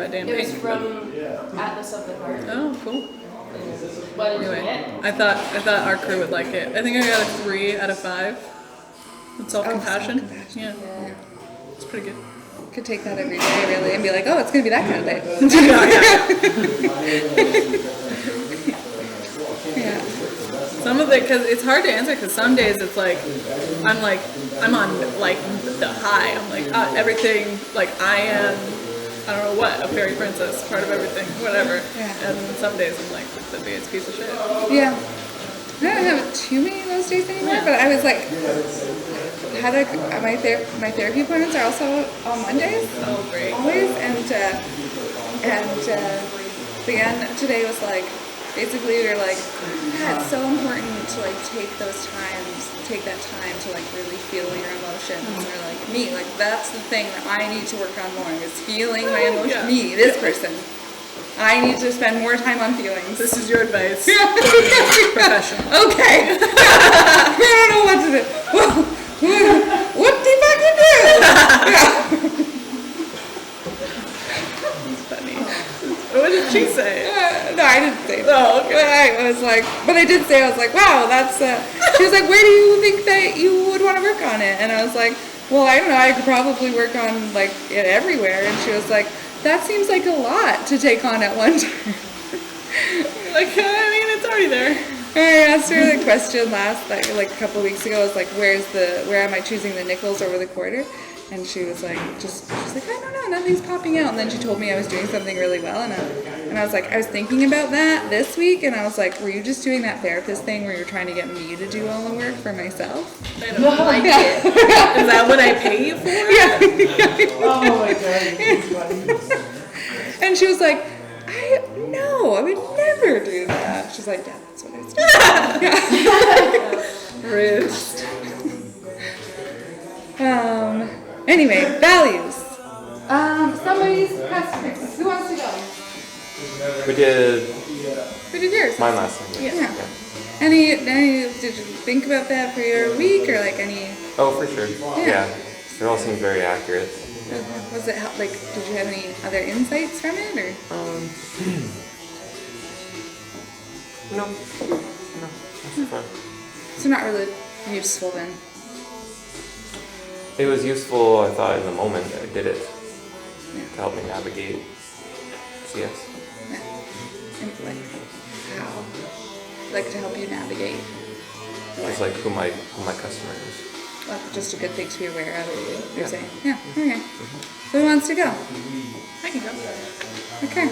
that day in It was pink. from Atlas of the Heart. Oh, cool. What did you Anyway, get? I thought our crew would like it. I think I got a 3 out of 5. With self-compassion. self-compassion. Yeah. It's pretty good. Could take that every day, really, and be like, oh, it's going to be that kind of day. Yeah. Some of it, because it's hard to answer, because some days it's like, I'm on like the high. I'm like, everything, like I am, I don't know what, a fairy princess, part of everything, whatever. Yeah. And then some days I'm like, the biggest piece of shit. Yeah. I don't have too many of those days anymore, but I was like, my therapy appointments are also on Mondays. Oh, great. Always, and Leanne today was like, basically they're like, yeah, it's so important to like take that time to like really feel your emotions. And they're like, me, like that's the thing that I need to work on more is feeling my emotions. Yeah. Me, this person. I need to spend more time on feelings. This is your advice. Professional. Okay. I don't know what to do. What the fuck you do? It's funny. What did she say? No, I didn't say that. Oh, okay. But I was like, but I did say, I was like, wow, that's, she was like, where do you think that you would want to work on it? And I was like, well, I don't know, I could probably work on, like, it everywhere. And she was like, that seems like a lot to take on at one time. Like, I mean, it's already there. I asked her the question like a couple of weeks ago. I was like, where am I choosing the nickels over the quarter? And she was like, I don't know, nothing's popping out. And then she told me I was doing something really well, and I was like, I was thinking about that this week, and I was like, were you just doing that therapist thing where you're trying to get me to do all the work for myself? I don't like it. Is that what I pay you for? Yeah. Oh my god, it's funny. And she was like, I would never do that. She's like, yeah, that's what I was doing. Rude. Anyway, values. Somebody's customer. Who wants to go? We did Who did yours? mine last time. Yeah. Any, did you think about that for your week, or like any, Oh, for sure. Yeah. It all seems very accurate. was it, like, did you have any other insights from it, or? No. That's fine. So not really useful then. It was useful, I thought, in the moment I did it Yeah. to help me navigate CS. Yeah. And like, how? Like to help you navigate? Just like who my customer is. Like just a good thing to be aware of, you're saying? Yeah, okay. So who wants to go? I can go. Okay.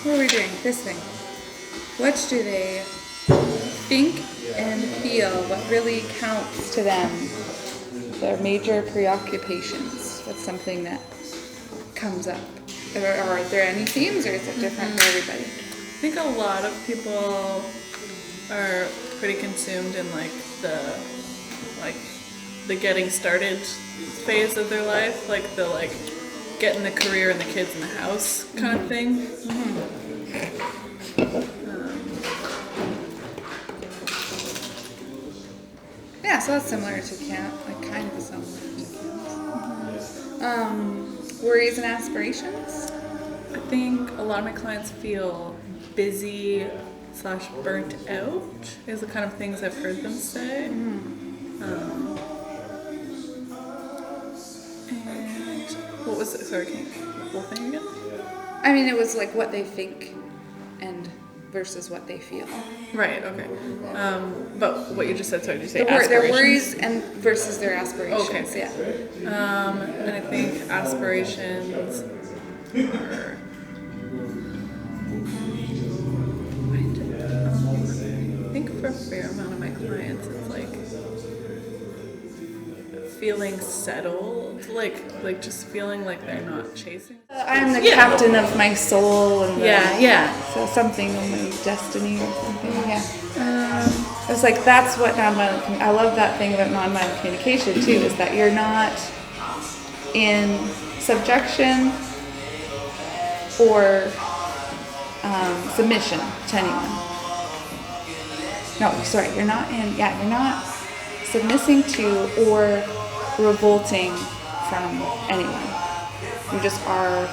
What are we doing? This thing. What do they think and feel? What really counts to them? Their major preoccupations. What's something that comes up? Or are there any themes, or is it different for everybody? I think a lot of people are pretty consumed in like the getting started phase of their life, like the getting the career and the kids in the house kind of thing. Yeah, so that's similar to camp, like kind of similar to camp. Worries and aspirations? I think a lot of my clients feel busy / burnt out is the kind of things I've heard them say. And what was it? Sorry, can you the whole thing again? I mean, it was like what they think and versus what they feel. Right, okay. But what you just said, sorry, did you say Their aspirations? worries and versus their aspirations. Okay. Yeah. And I think aspirations are... I think for a fair amount of my clients, it's like feeling settled, like just feeling like they're not chasing. I'm the captain of my soul, and Yeah. so something of my destiny or something. Yeah. It's like that's what nonviolent. I love that thing about nonviolent communication too. Is that you're not in subjection or submission to anyone. No, sorry, you're not submissing to or revolting from anyone. You just are.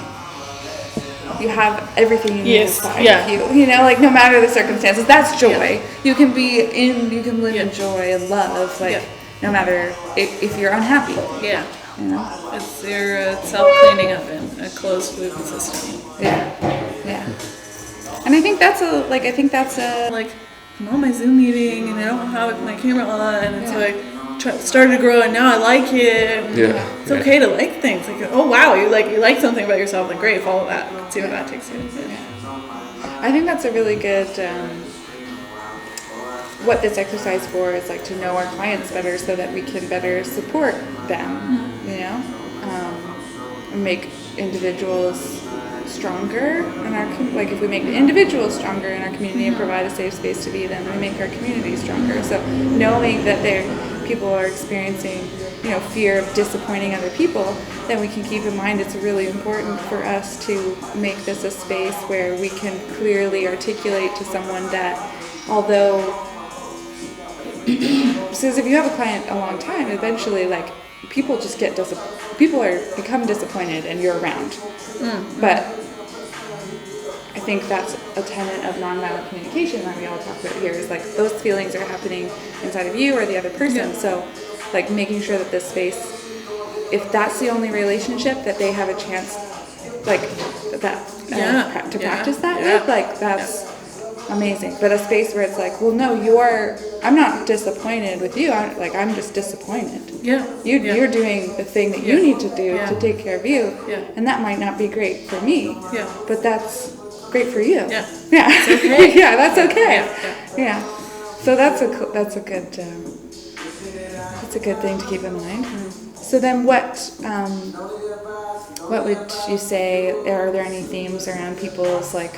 You have everything you need Yes, inside yeah. of you. You know, like no matter the circumstances, that's joy. You can live in Yeah. joy and love, like Yeah. no matter if you're unhappy. Yeah. You know. It's your self-cleaning oven, a closed loop system. Yeah. Yeah. And I think that's a Like, I'm on my Zoom meeting and I don't have my camera on, and it's Yeah. like started to grow and now I like it. Yeah. It's okay to like things. Like, oh wow, you like something about yourself. Like, great, follow that. See where that takes you. Yeah. I think that's a really good, what this exercise for is like to know our clients better so that we can better support them, you know, and make individuals stronger in our, like if we make the individuals stronger in our community and provide a safe space to be, then we make our community stronger. So knowing that people are experiencing, you know, fear of disappointing other people, then we can keep in mind it's really important for us to make this a space where we can clearly articulate to someone that although, because if you have a client a long time, eventually like people just get become disappointed and you're around. But I think that's a tenet of nonviolent communication that we all talk about here is like those feelings are happening inside of you or the other person. Yeah. So like making sure that this space, if that's the only relationship that they have a chance like that to practice that with, like that's amazing. But a space where it's like, well, no, I'm not disappointed with you. I'm just disappointed. Yeah. You're doing the thing that you need to do to take care of you. Yeah. And that might not be great for me. Yeah. But that's great for you. Yeah. Yeah. It's okay. Yeah, that's okay. Yeah. So that's a good thing to keep in mind. So then what would you say, are there any themes around people's like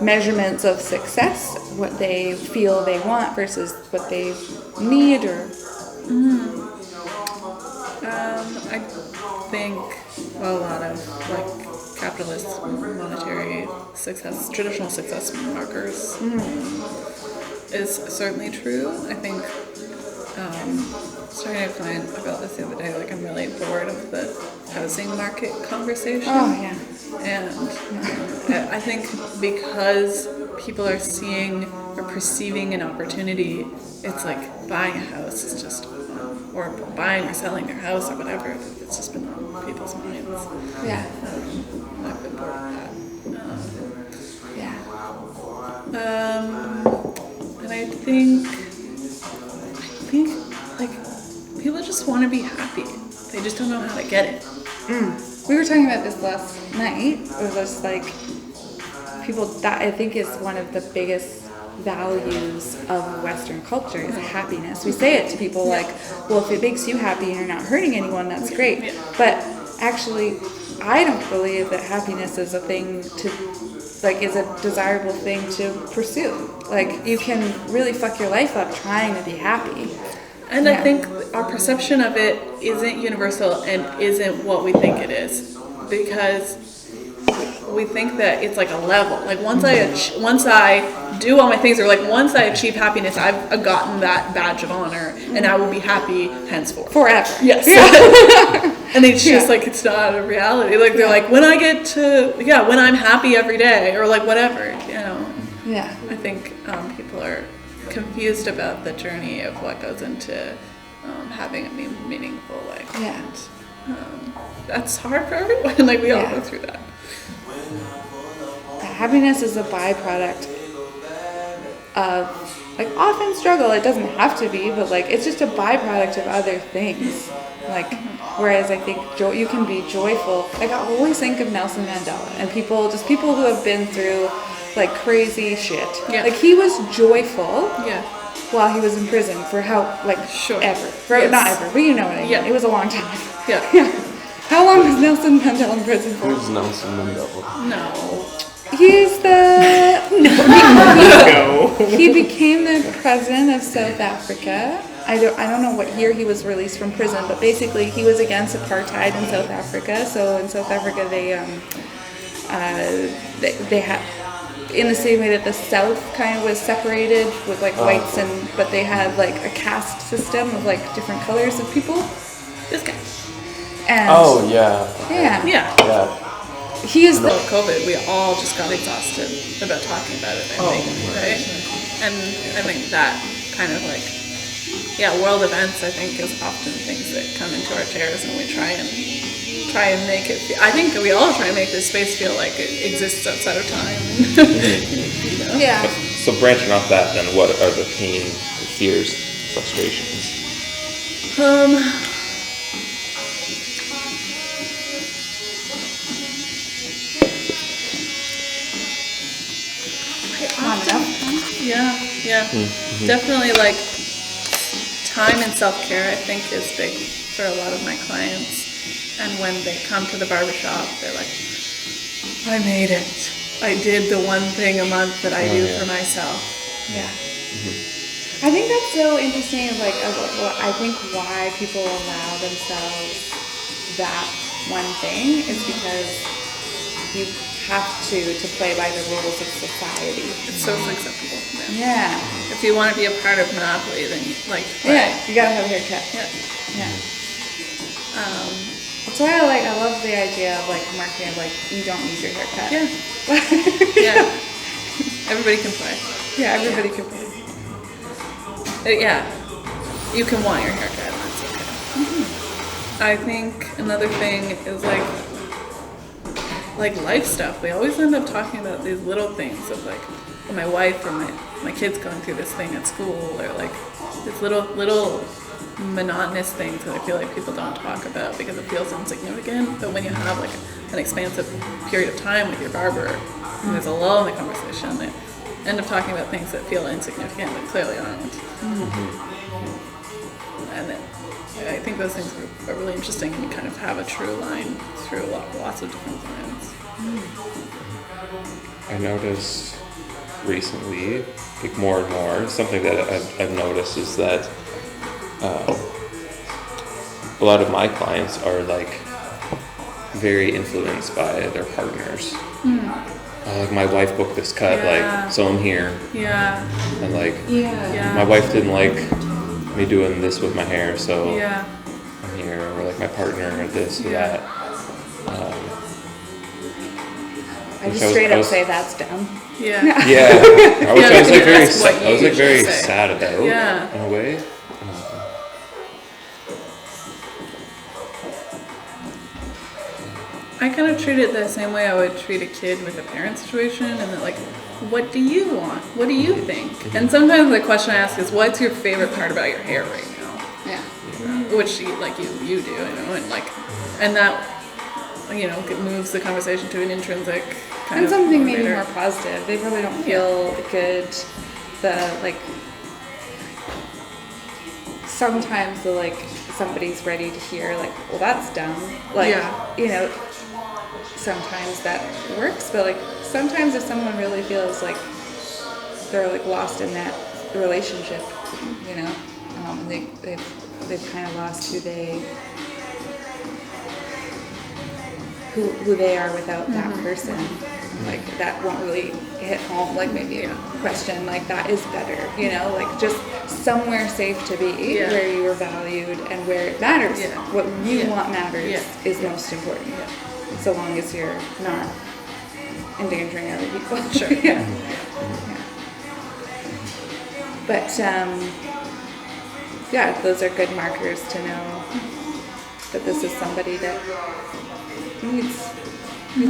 measurements of success, what they feel they want versus what they need, or I think a lot of like capitalist monetary success, traditional success markers is certainly true. I think starting to find about this the other day, like I'm really bored of the housing market conversation. oh yeah. And I think because people are seeing or perceiving an opportunity, it's like buying a house is just, or buying or selling their house or whatever, it's just been on people's minds. Yeah. I've been bored of Yeah. that. And I think like people just want to be happy. They just don't know how to get it. We were talking about this last night. It was just like people, that I think is one of the biggest values of Western culture is happiness. We say it to people like, well, if it makes you happy and you're not hurting anyone, that's great. Yeah. But actually, I don't believe that happiness is a thing to, like, is a desirable thing to pursue. Like, you can really fuck your life up trying to be happy. And I think our perception of it isn't universal and isn't what we think it is, because we think that it's like a level. Like once I do all my things, or like once I achieve happiness, I've gotten that badge of honor, and I will be happy henceforth. Forever. Yes. And it's just like it's not a reality. Like they're like when when I'm happy every day, or like whatever, you know. Yeah. I think people are confused about the journey of what goes into having a meaningful life. Yeah. And, that's hard for everyone. Like we all go through that. Happiness is a byproduct of, like, often struggle. It doesn't have to be, but like it's just a byproduct of other things. Like, whereas I think you can be joyful. Like I always think of Nelson Mandela and people who have been through like crazy shit. Yeah. Like he was joyful Yeah. while he was in prison for how, like, Sure. ever. For, Yes. not ever, but you know what I mean. Yeah. It was a long time. Yeah. Yeah. How long was Nelson Mandela in prison for? Who's Nelson Mandela? No. He's he became the president of South Africa. I don't know what year he was released from prison, but basically he was against apartheid in South Africa. So in South Africa they had, in the same way that the South kind of was separated with like whites but they had like a caste system of like different colors of people. This guy. And Oh yeah. yeah, Yeah. Yeah. he is the With COVID, we all just got exhausted about talking about it, I think, right? And I think that kind of like, yeah, world events, I think, is often things that come into our chairs, and we try and make it feel, I think we all try and make this space feel like it exists outside of time. You know? yeah. So branching off that, then what are the pain, the fears, frustrations? Yeah, yeah. Definitely like time and self-care, I think, is big for a lot of my clients. And when they come to the barbershop, they're like, I made it. I did the one thing a month that I do for myself. Yeah. I think that's so interesting. Like, I think why people allow themselves that one thing is because you have to play by the rules of society. It's so acceptable. Yeah. If you want to be a part of Monopoly, then like, Yeah. You gotta have a haircut. yeah. Yeah. That's why I love the idea of like marketing of like you don't need your haircut. Yeah. Yeah. Everybody can play. Yeah. Everybody can play. Yeah. You can want your haircut, and that's okay. I think another thing is like life stuff. We always end up talking about these little things of like my wife or my kids going through this thing at school, or like these little monotonous things that I feel like people don't talk about because it feels insignificant. But when you have like an expansive period of time with your barber and there's a lull in the conversation, they end up talking about things that feel insignificant but clearly aren't. And then I think those things are really interesting, and you kind of have a true line through lots of different clients. I noticed recently, like more and more, something that I've noticed is that a lot of my clients are like very influenced by their partners. Like my wife booked this cut, Yeah. like so I'm here, Yeah, and like yeah, my wife didn't like me doing this with my hair, so yeah, I'm here, or like my partner or this or Yeah. that. I Which just I was- straight I up was- say that's dumb. yeah. Yeah, I was Yeah, like because very, that's what I was you like very usually say. sad about, Yeah. in a way. I kind of treat it the same way I would treat a kid with a parent situation, and that like, what do you want? What do you think? And sometimes the question I ask is, what's your favorite part about your hair right now? Yeah. Which you do, you know, and like, and that, you know, it moves the conversation to an intrinsic kind And of something maybe motivator. more positive. They probably don't feel good. Sometimes somebody's ready to hear like, well, that's dumb. Like, Yeah. you know, sometimes that works, but like sometimes if someone really feels like they're like lost in that relationship, you know, they've kind of lost who they are without that person. Like that won't really hit home. Like maybe a question like that is better, you know, like just somewhere safe to be Yeah. where you are valued and where it matters. Yeah. What you Yeah. want matters Yeah. is most important. Yeah. So long as you're not endangering other people. Sure. Yeah. But yeah, those are good markers to know that this is somebody that needs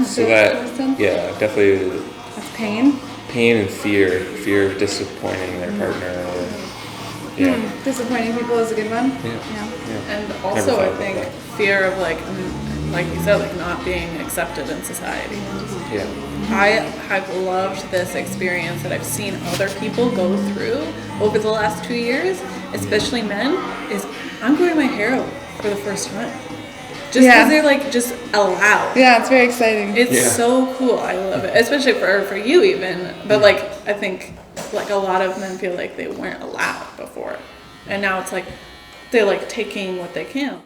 So to that, listen. yeah, definitely That's pain. pain and fear of disappointing their partner, or yeah, Disappointing people is a good one. Yeah. Yeah. And Never also, thought I about think that. fear of like you said, like not being accepted in society. yeah, I have loved this experience that I've seen other people go through over the last 2 years, especially men, is I'm growing my hair out for the first time. Just Yeah. because they're like just allowed. Yeah, it's very exciting. It's Yeah. so cool. I love it, especially for you even. But like I think like a lot of men feel like they weren't allowed before, and now it's like they're like taking what they can.